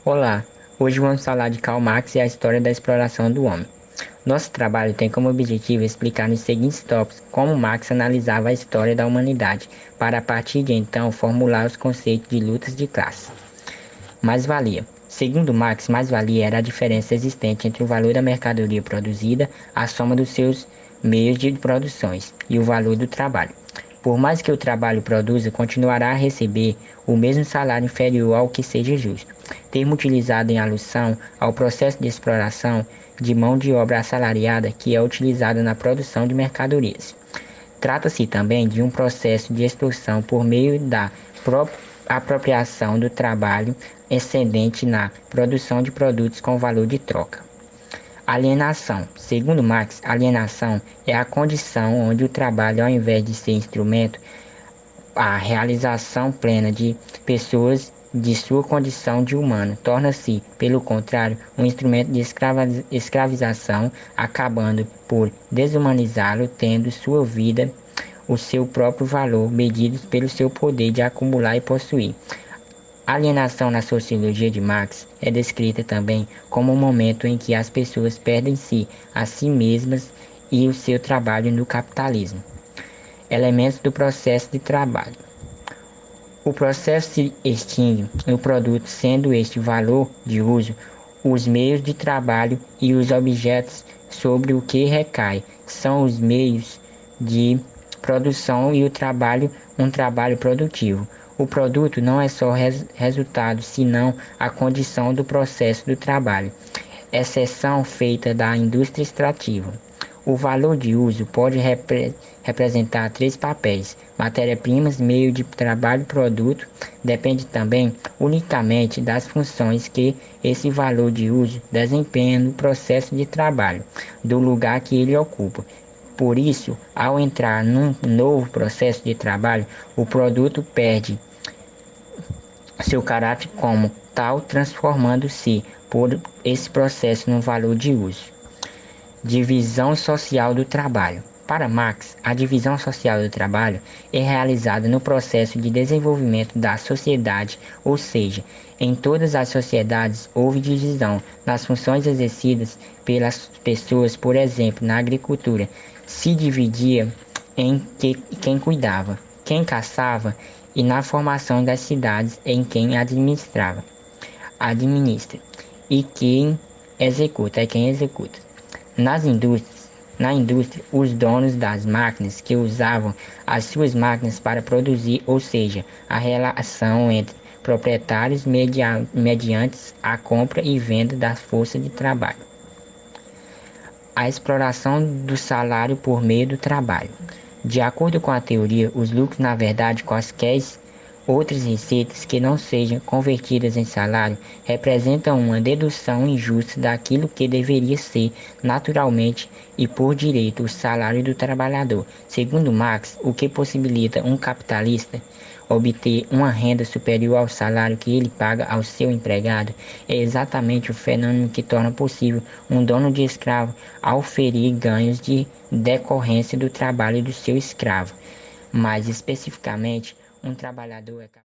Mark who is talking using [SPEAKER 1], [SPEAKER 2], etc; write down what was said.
[SPEAKER 1] Olá, hoje vamos falar de Karl Marx e a história da exploração do homem. Nosso trabalho tem como objetivo explicar nos seguintes tópicos como Marx analisava a história da humanidade, para a partir de então formular os conceitos de lutas de classe. Mais-valia. Segundo Marx, mais-valia era a diferença existente entre o valor da mercadoria produzida, a soma dos seus meios de produções, e o valor do trabalho. Por mais que o trabalho produza, continuará a receber o mesmo salário inferior ao que seja justo. Termo utilizado em alusão ao processo de exploração de mão de obra assalariada que é utilizado na produção de mercadorias. Trata-se também de um processo de extorsão por meio da apropriação do trabalho excedente na produção de produtos com valor de troca. Alienação. Segundo Marx, alienação é a condição onde o trabalho, ao invés de ser instrumento, a realização plena de pessoas de sua condição de humano, torna-se, pelo contrário, um instrumento de escravização, acabando por desumanizá-lo, tendo sua vida o seu próprio valor, medido pelo seu poder de acumular e possuir. A alienação na sociologia de Marx é descrita também como um momento em que as pessoas perdem-se a si mesmas e o seu trabalho no capitalismo. Elementos do processo de trabalho. O processo se extingue no produto, sendo este valor de uso, os meios de trabalho e os objetos sobre o que recai são os meios de produção e o trabalho, um trabalho produtivo. O produto não é só resultado, senão a condição do processo do trabalho, exceção feita da indústria extrativa. O valor de uso pode representar três papéis: matéria-primas, meio de trabalho, produto. Depende também unicamente das funções que esse valor de uso desempenha no processo de trabalho, do lugar que ele ocupa. Por isso, ao entrar num novo processo de trabalho, o produto perde seu caráter como tal, transformando-se por esse processo num valor de uso. Divisão social do trabalho. Para Marx, a divisão social do trabalho é realizada no processo de desenvolvimento da sociedade, ou seja, em todas as sociedades houve divisão nas funções exercidas pelas pessoas. Por exemplo, na agricultura, se dividia em quem cuidava, quem caçava, e na formação das cidades em quem administra, e quem executa, é quem executa. Na indústria, os donos das máquinas que usavam as suas máquinas para produzir, ou seja, a relação entre proprietários mediante a compra e venda da força de trabalho. A exploração do salário por meio do trabalho. De acordo com a teoria, os lucros, na verdade, quaisquer outras receitas que não sejam convertidas em salário, representam uma dedução injusta daquilo que deveria ser naturalmente e por direito o salário do trabalhador. Segundo Marx, o que possibilita um capitalista obter uma renda superior ao salário que ele paga ao seu empregado é exatamente o fenômeno que torna possível um dono de escravo auferir ganhos de decorrência do trabalho do seu escravo. Mais especificamente, um trabalhador é